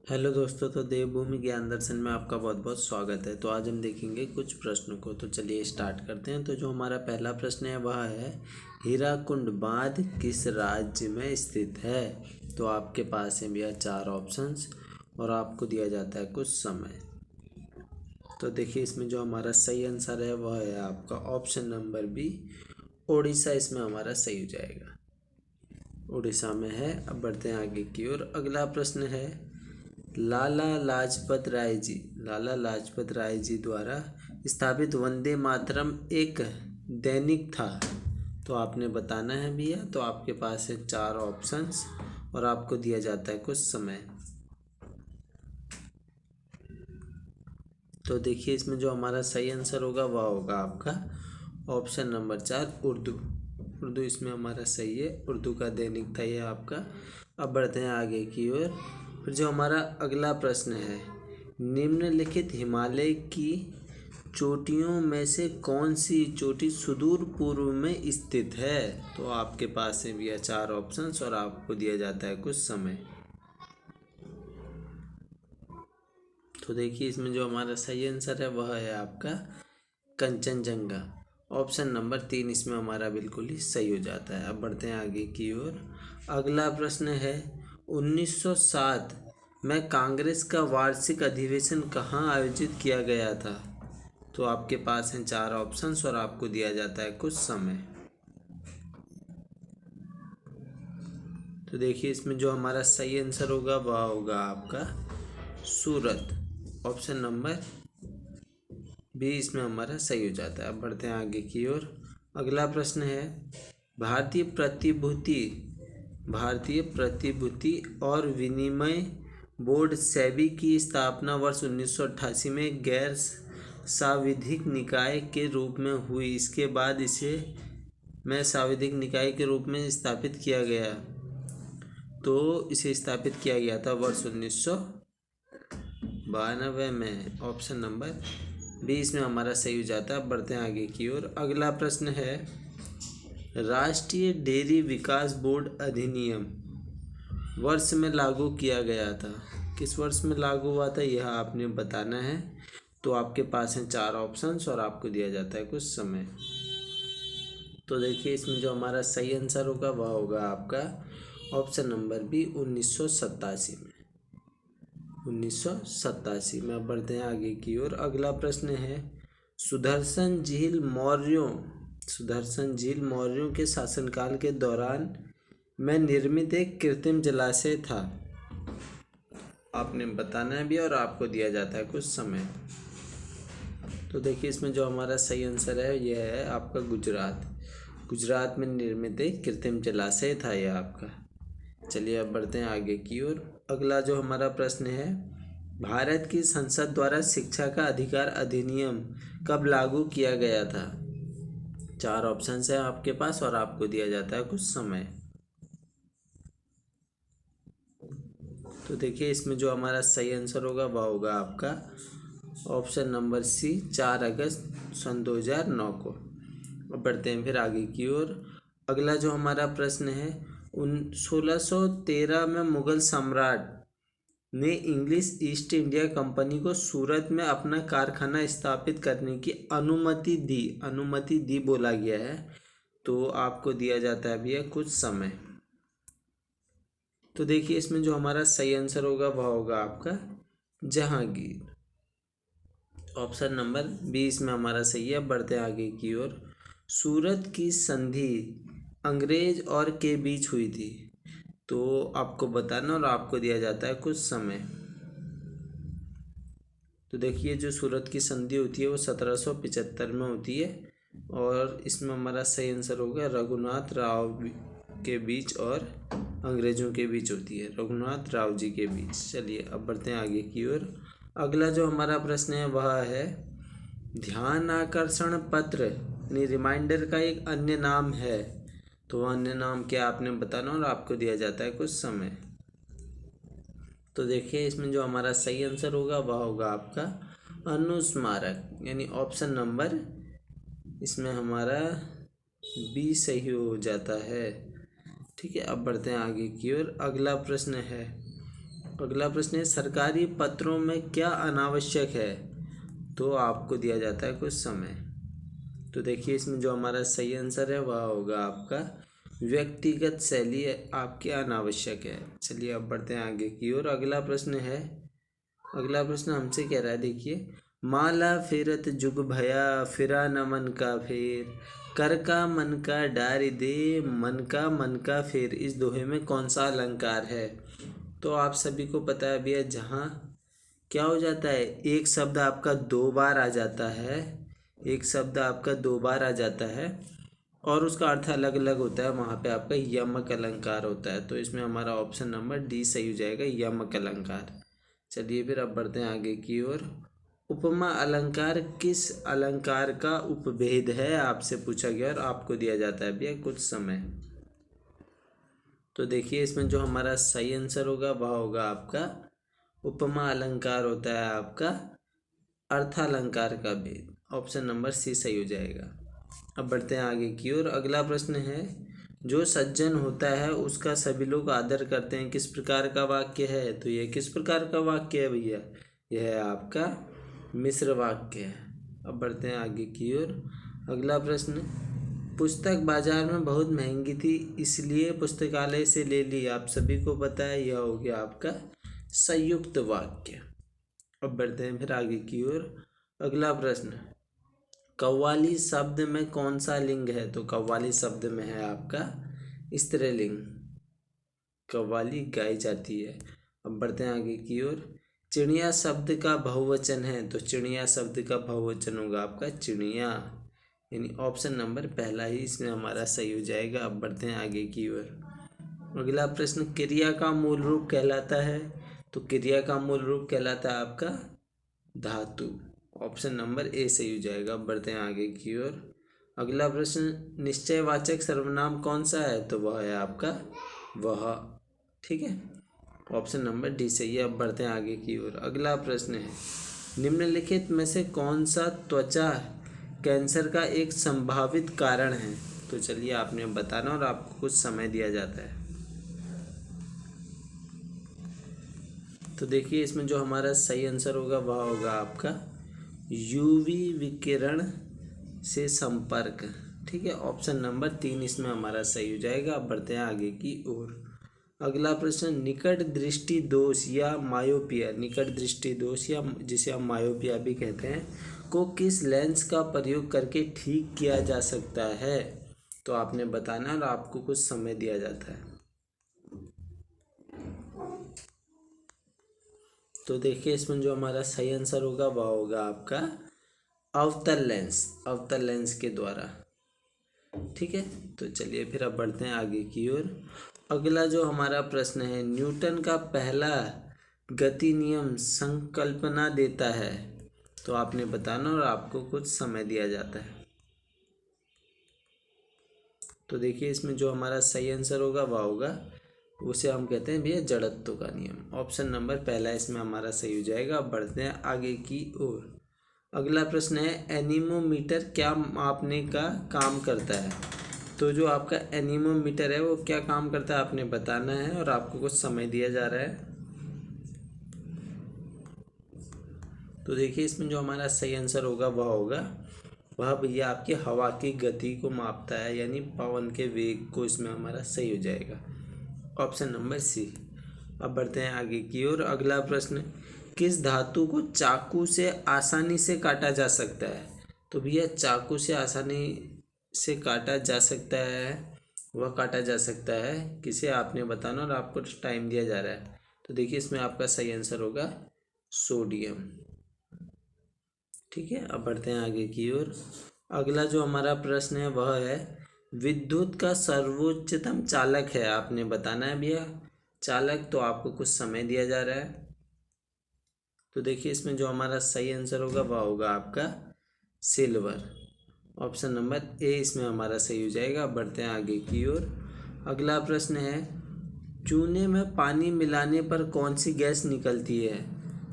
Hello दोस्तों, तो देवभूमि ज्ञान दर्शन में आपका बहुत बहुत स्वागत है। तो आज हम देखेंगे कुछ प्रश्नों को। तो चलिए स्टार्ट करते हैं। तो जो हमारा पहला प्रश्न है वह है, हीराकुंड बांध किस राज्य में स्थित है। तो आपके पास है भैया 4 ऑप्शंस और आपको दिया जाता है कुछ समय। तो देखिए इसमें जो हमारा सही आंसर है वह है आपका ऑप्शन नंबर बी, उड़ीसा। इसमें हमारा सही हो जाएगा, उड़ीसा में है। अब बढ़ते हैं आगे की ओर। अगला प्रश्न है, लाला लाजपत राय जी द्वारा स्थापित वंदे मातरम एक दैनिक था। तो आपने बताना है भैया। तो आपके पास है 4 ऑप्शंस और आपको दिया जाता है कुछ समय। तो देखिए इसमें जो हमारा सही आंसर होगा वह होगा आपका ऑप्शन नंबर 4, उर्दू इसमें हमारा सही है। उर्दू का दैनिक था ये आपका। अब बढ़ते हैं आगे की ओर। फिर जो हमारा अगला प्रश्न है, निम्नलिखित हिमालय की चोटियों में से कौन सी चोटी सुदूर पूर्व में स्थित है। तो आपके पास है भैया 4 ऑप्शंस और आपको दिया जाता है कुछ समय। तो देखिए इसमें जो हमारा सही आंसर है वह है आपका कंचनजंगा। ऑप्शन नंबर 3 इसमें हमारा बिल्कुल ही सही हो जाता है। अब बढ़ते हैं आगे की ओर। अगला प्रश्न है, 1907 में कांग्रेस का वार्षिक अधिवेशन कहाँ आयोजित किया गया था। तो आपके पास हैं 4 ऑप्शंस और आपको दिया जाता है कुछ समय। तो देखिए इसमें जो हमारा सही आंसर होगा वह होगा आपका सूरत। ऑप्शन नंबर बी इसमें हमारा सही हो जाता है। अब बढ़ते हैं आगे की ओर। अगला प्रश्न है, भारतीय प्रतिभूति और विनिमय बोर्ड सेबी की स्थापना वर्ष 1988 में गैर सांविधिक निकाय के रूप में हुई। इसके बाद इसे सांविधिक निकाय के रूप में स्थापित किया गया। तो इसे स्थापित किया गया था वर्ष 1992 में। ऑप्शन नंबर बी इसमें हमारा सही हो जाता है। बढ़ते हैं आगे की ओर। अगला प्रश्न है, राष्ट्रीय डेयरी विकास बोर्ड अधिनियम वर्ष में लागू किया गया था। किस वर्ष में लागू हुआ था यह आपने बताना है। तो आपके पास हैं 4 ऑप्शंस और आपको दिया जाता है कुछ समय। तो देखिए इसमें जो हमारा सही आंसर होगा वह होगा आपका ऑप्शन नंबर बी, 1987 में। 1987 में। अब बढ़ते हैं आगे की ओर। अगला प्रश्न है, सुदर्शन झील मौर्यों के शासनकाल के दौरान में निर्मित एक कृत्रिम जलाशय था। आपने बताना है भी और आपको दिया जाता है कुछ समय। तो देखिए इसमें जो हमारा सही आंसर है यह है आपका गुजरात में निर्मित एक कृत्रिम जलाशय था यह आपका। चलिए अब बढ़ते हैं आगे की ओर। अगला जो हमारा प्रश्न है, भारत की संसद द्वारा शिक्षा का अधिकार अधिनियम कब लागू किया गया था। 4 ऑप्शन है आपके पास और आपको दिया जाता है कुछ समय। तो देखिए इसमें जो हमारा सही आंसर होगा वह होगा आपका ऑप्शन नंबर सी, 4 अगस्त सन 2009 को। अब बढ़ते हैं फिर आगे की ओर। अगला जो हमारा प्रश्न है, 1613 में मुगल सम्राट ने इंग्लिश ईस्ट इंडिया कंपनी को सूरत में अपना कारखाना स्थापित करने की अनुमति दी बोला गया है। तो आपको दिया जाता है भैया कुछ समय। तो देखिए इसमें जो हमारा सही आंसर होगा वह होगा आपका जहांगीर। ऑप्शन नंबर बी इसमें हमारा सही है। बढ़ते आगे की ओर। सूरत की संधि अंग्रेज और के बीच हुई थी। तो आपको बताना और आपको दिया जाता है कुछ समय। तो देखिए जो सूरत की संधि होती है वो 1775 में होती है और इसमें हमारा सही आंसर होगा रघुनाथ राव के बीच और अंग्रेजों के बीच होती है, रघुनाथ राव जी के बीच। चलिए अब बढ़ते हैं आगे की ओर। अगला जो हमारा प्रश्न है वह है, ध्यान आकर्षण पत्र रिमाइंडर का एक अन्य नाम है। तो अन्य नाम क्या आपने बताना और आपको दिया जाता है कुछ समय। तो देखिए इसमें जो हमारा सही आंसर होगा वह होगा आपका अनुस्मारक, यानी ऑप्शन नंबर इसमें हमारा बी सही हो जाता है। ठीक है अब बढ़ते हैं आगे की ओर। अगला प्रश्न है, अगला प्रश्न है सरकारी पत्रों में क्या अनावश्यक है, तो आपको दिया जाता है कुछ समय। तो देखिए इसमें जो हमारा सही आंसर है वह होगा आपका व्यक्तिगत शैली आपके अनावश्यक है। चलिए अब बढ़ते हैं आगे की ओर। अगला प्रश्न हमसे कह रहा है, देखिए माला फेरत जुग भया फिरा न मन का फेर, कर का मन का डारी दे मन का फेर, इस दोहे में कौन सा अलंकार है। तो आप सभी को पता है भैया, जहाँ क्या हो जाता है, एक शब्द आपका दो बार आ जाता है, और उसका अर्थ अलग अलग होता है, वहाँ पे आपका यमक अलंकार होता है। तो इसमें हमारा ऑप्शन नंबर डी सही हो जाएगा, यमक अलंकार। चलिए फिर अब बढ़ते हैं आगे की ओर। उपमा अलंकार किस अलंकार का उपभेद है, आपसे पूछा गया और आपको दिया जाता है भैया कुछ समय। तो देखिए इसमें जो हमारा सही आंसर होगा वह होगा आपका उपमा अलंकार होता है आपका अर्थालंकार का भेद। ऑप्शन नंबर सी सही हो जाएगा। अब बढ़ते हैं आगे की ओर। अगला प्रश्न है, जो सज्जन होता है उसका सभी लोग आदर करते हैं, किस प्रकार का वाक्य है। तो ये किस प्रकार का वाक्य है भैया, यह है आपका मिश्र वाक्य है। अब बढ़ते हैं आगे की ओर। अगला प्रश्न, पुस्तक बाजार में बहुत महंगी थी इसलिए पुस्तकालय से ले ली, आप सभी को पता है यह हो गया आपका संयुक्त वाक्य। अब बढ़ते हैं फिर आगे की ओर। अगला प्रश्न, कव्वाली शब्द में कौन सा लिंग है। तो कव्वाली शब्द में है आपका स्त्रीलिंग, कव्वाली गाई जाती है। अब बढ़ते हैं आगे की ओर। चिड़िया शब्द का बहुवचन है, तो चिड़िया शब्द का बहुवचन होगा आपका चिड़िया, यानी ऑप्शन नंबर पहला ही इसमें हमारा सही हो जाएगा। अब बढ़ते हैं आगे की ओर। अगला प्रश्न, क्रिया का मूल रूप कहलाता है। तो क्रिया का मूल रूप कहलाता है आपका धातु, ऑप्शन नंबर ए सही हो जाएगा। अब बढ़ते हैं आगे की ओर। अगला प्रश्न, निश्चयवाचक सर्वनाम कौन सा है। तो वह है आपका वह, ठीक है, ऑप्शन नंबर डी सही है। अब बढ़ते हैं आगे की ओर। अगला प्रश्न है, निम्नलिखित में से कौन सा त्वचा कैंसर का एक संभावित कारण है। तो चलिए आपने बताना और आपको कुछ समय दिया जाता है। तो देखिए इसमें जो हमारा सही आंसर होगा वह होगा आपका यूवी विकिरण से संपर्क, ठीक है, ऑप्शन नंबर 3 इसमें हमारा सही हो जाएगा। अब बढ़ते हैं आगे की ओर। अगला प्रश्न, निकट दृष्टि दोष या मायोपिया, निकट दृष्टि दोष या जिसे हम मायोपिया भी कहते हैं, को किस लेंस का प्रयोग करके ठीक किया जा सकता है। तो आपने बताना और आपको कुछ समय दिया जाता है। तो देखिए इसमें जो हमारा सही आंसर होगा वह होगा आपका अवतल लेंस के द्वारा, ठीक है। तो चलिए फिर अब बढ़ते हैं आगे की ओर। अगला जो हमारा प्रश्न है, न्यूटन का पहला गति नियम संकल्पना देता है। तो आपने बताना और आपको कुछ समय दिया जाता है। तो देखिए इसमें जो हमारा सही आंसर होगा वह होगा, उसे हम कहते हैं भैया जड़त्व का नियम, ऑप्शन नंबर पहला इसमें हमारा सही हो जाएगा। अब बढ़ते हैं आगे की ओर। अगला प्रश्न है, एनीमोमीटर क्या मापने का काम करता है। तो जो आपका एनीमोमीटर है वो क्या काम करता है आपने बताना है और आपको कुछ समय दिया जा रहा है। तो देखिए इसमें जो हमारा सही आंसर होगा वह भैया आपकी हवा की गति को मापता है, यानी पवन के वेग को, इसमें हमारा सही हो जाएगा, ऑप्शन नंबर सी। अब बढ़ते हैं आगे की ओर। अगला प्रश्न, किस धातु को चाकू से आसानी से काटा जा सकता है। तो भैया चाकू से आसानी से काटा जा सकता है, वह काटा जा सकता है किसे आपने बताना और आपको टाइम दिया जा रहा है। तो देखिए इसमें आपका सही आंसर होगा सोडियम, ठीक है। अब बढ़ते हैं आगे की ओर। अगला जो हमारा प्रश्न है वह है, विद्युत का सर्वोच्चतम चालक है, आपने बताना है भैया चालक, तो आपको कुछ समय दिया जा रहा है। तो देखिए इसमें जो हमारा सही आंसर होगा वह होगा आपका सिल्वर, ऑप्शन नंबर ए इसमें हमारा सही हो जाएगा। बढ़ते हैं आगे की ओर। अगला प्रश्न है, चूने में पानी मिलाने पर कौन सी गैस निकलती है।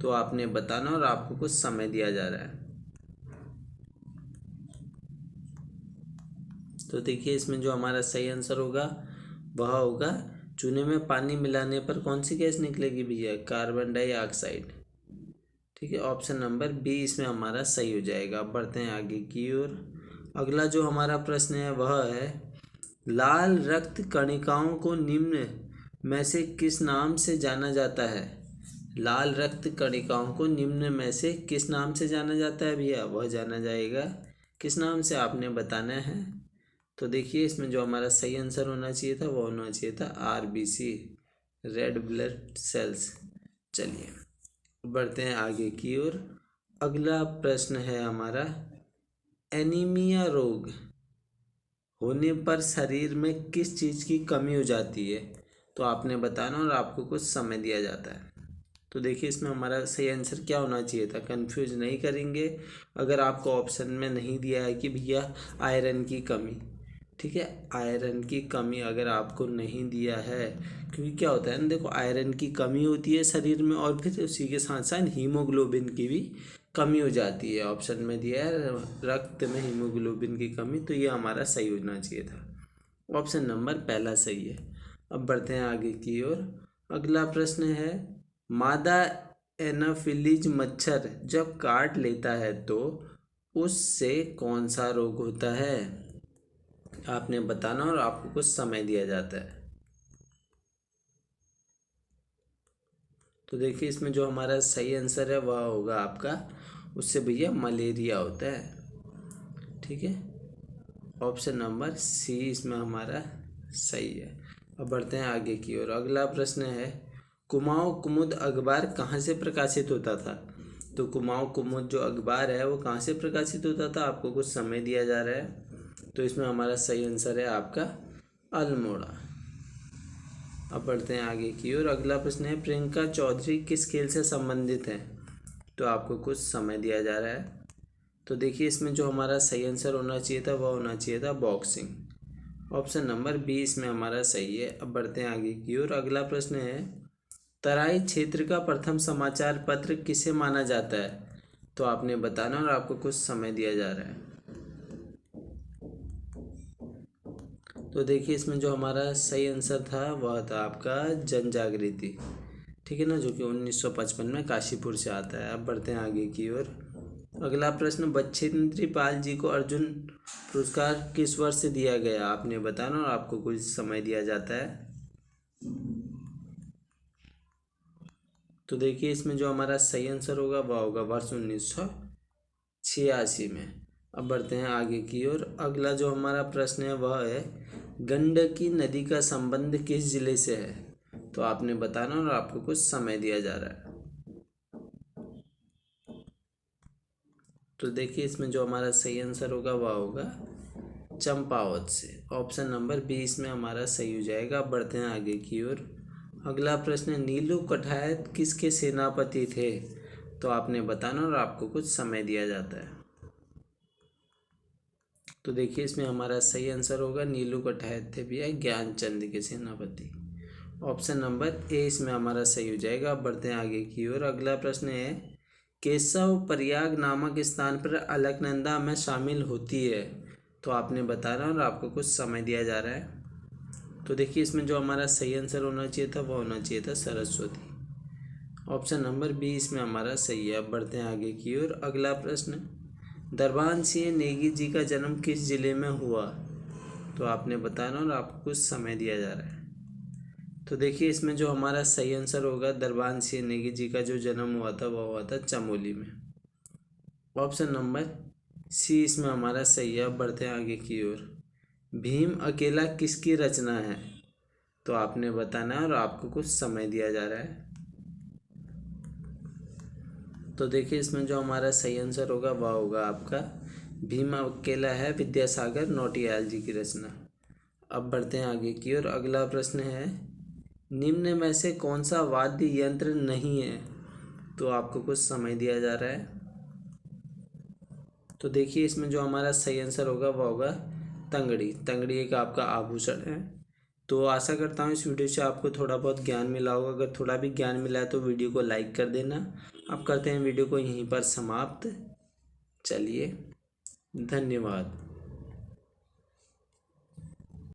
तो आपने बताना और आपको कुछ समय दिया जा रहा है। तो देखिए इसमें जो हमारा सही आंसर होगा वह होगा चूने में पानी मिलाने पर कौन सी गैस निकलेगी भैया? Carbon dioxide. ठीक है, ऑप्शन नंबर बी इसमें हमारा सही हो जाएगा। अब बढ़ते हैं आगे की ओर। अगला जो हमारा प्रश्न है वह है, लाल रक्त कणिकाओं को निम्न में से किस नाम से जाना जाता है? लाल रक्त कणिकाओं को निम्न में से किस नाम से जाना जाता है भैया? वह जाना जाएगा किस नाम से, आपने बताना है। तो देखिए इसमें जो हमारा सही आंसर होना चाहिए था वो होना चाहिए था आरबीसी, रेड ब्लड सेल्स। चलिए बढ़ते हैं आगे की ओर। अगला प्रश्न है हमारा, एनीमिया रोग होने पर शरीर में किस चीज़ की कमी हो जाती है? तो आपने बताना और आपको कुछ समय दिया जाता है। तो देखिए इसमें हमारा सही आंसर क्या होना चाहिए था, कंफ्यूज नहीं करेंगे। अगर आपको ऑप्शन में नहीं दिया है कि भैया आयरन की कमी, ठीक है, आयरन की कमी अगर आपको नहीं दिया है, क्योंकि क्या होता है ना, देखो आयरन की कमी होती है शरीर में और फिर उसी के साथ साथ हीमोग्लोबिन की भी कमी हो जाती है। ऑप्शन में दिया है रक्त में हीमोग्लोबिन की कमी, तो ये हमारा सही होना चाहिए था। ऑप्शन नंबर पहला सही है। अब बढ़ते हैं आगे की ओर। अगला प्रश्न है, मादा एनाफिलीज मच्छर जब काट लेता है तो उससे कौन सा रोग होता है? आपने बताना और आपको कुछ समय दिया जाता है। तो देखिए इसमें जो हमारा सही आंसर है वह होगा आपका, उससे भैया मलेरिया होता है। ठीक है, ऑप्शन नंबर सी इसमें हमारा सही है। अब बढ़ते हैं आगे की ओर। अगला प्रश्न है, कुमाऊं कुमुद अखबार कहाँ से प्रकाशित होता था? तो कुमाऊं कुमुद जो अखबार है वो कहाँ से प्रकाशित होता था? आपको कुछ समय दिया जा रहा है। तो इसमें हमारा सही आंसर है आपका अल्मोड़ा। अब बढ़ते हैं आगे की ओर। अगला प्रश्न है, प्रियंका चौधरी किस खेल से संबंधित है? तो आपको कुछ समय दिया जा रहा है। तो देखिए इसमें जो हमारा सही आंसर होना चाहिए था वह होना चाहिए था बॉक्सिंग। ऑप्शन नंबर बी इसमें हमारा सही है। अब बढ़ते हैं आगे की ओर। अगला प्रश्न है, तराई क्षेत्र का प्रथम समाचार पत्र किसे माना जाता है? तो आपने बताना और आपको कुछ समय दिया जा रहा है। तो देखिए इसमें जो हमारा सही आंसर था वह था आपका जन जागृति, ठीक है ना, जो कि 1955 में काशीपुर से आता है। अब बढ़ते हैं आगे की ओर। अगला प्रश्न, बछेंद्री पाल जी को अर्जुन पुरस्कार किस वर्ष से दिया गया? आपने बताना और आपको कुछ समय दिया जाता है। तो देखिए इसमें जो हमारा सही आंसर होगा वह होगा वर्ष 1986 में। अब बढ़ते हैं आगे की ओर। अगला जो हमारा प्रश्न है वह है, गंडकी नदी का संबंध किस जिले से है? तो आपने बताना और आपको कुछ समय दिया जा रहा है। तो देखिए इसमें जो हमारा सही आंसर होगा वह होगा चंपावत से। ऑप्शन नंबर बी इसमें हमारा सही हो जाएगा। अब बढ़ते हैं आगे की ओर। अगला प्रश्न, नीलू कठायत किसके सेनापति थे? तो आपने बताना और आपको कुछ समय दिया जाता है। तो देखिए इसमें हमारा सही आंसर होगा नीलू कठायत थे भैया ज्ञानचंद के सेनापति। ऑप्शन नंबर ए इसमें हमारा सही हो जाएगा। अब बढ़ते हैं आगे की ओर। अगला प्रश्न है, केशव प्रयाग नामक स्थान पर अलकनंदा में शामिल होती है? तो आपने बताना और आपको कुछ समय दिया जा रहा है। तो देखिए इसमें जो हमारा सही आंसर होना चाहिए था वो होना चाहिए था सरस्वती। ऑप्शन नंबर बी इसमें हमारा सही है। अब बढ़ते हैं आगे की ओर। अगला प्रश्न, दरबान सिंह नेगी जी का जन्म किस जिले में हुआ? तो आपने बताना और आपको कुछ समय दिया जा रहा है। तो देखिए इसमें जो हमारा सही आंसर होगा, दरबान सिंह नेगी जी का जो जन्म हुआ था वह हुआ था चमोली में। ऑप्शन नंबर सी इसमें हमारा सही है। अब बढ़ते हैं आगे की ओर। भीम अकेला किसकी रचना है? तो आपने बताना है और आपको कुछ समय दिया जा रहा है। तो देखिए इसमें जो हमारा सही आंसर होगा वह होगा आपका भीम अकेला है विद्यासागर नौटियाल जी की रचना। अब बढ़ते हैं आगे की ओर। अगला प्रश्न है, निम्न में से कौन सा वाद्य यंत्र नहीं है? तो आपको कुछ समय दिया जा रहा है। तो देखिए इसमें जो हमारा सही आंसर होगा वह होगा तंगड़ी। तंगड़ी एक आपका आभूषण है। तो आशा करता हूँ इस वीडियो से आपको थोड़ा बहुत ज्ञान मिला होगा। अगर थोड़ा भी ज्ञान मिला है तो वीडियो को लाइक कर देना। अब करते हैं वीडियो को यहीं पर समाप्त। चलिए, धन्यवाद।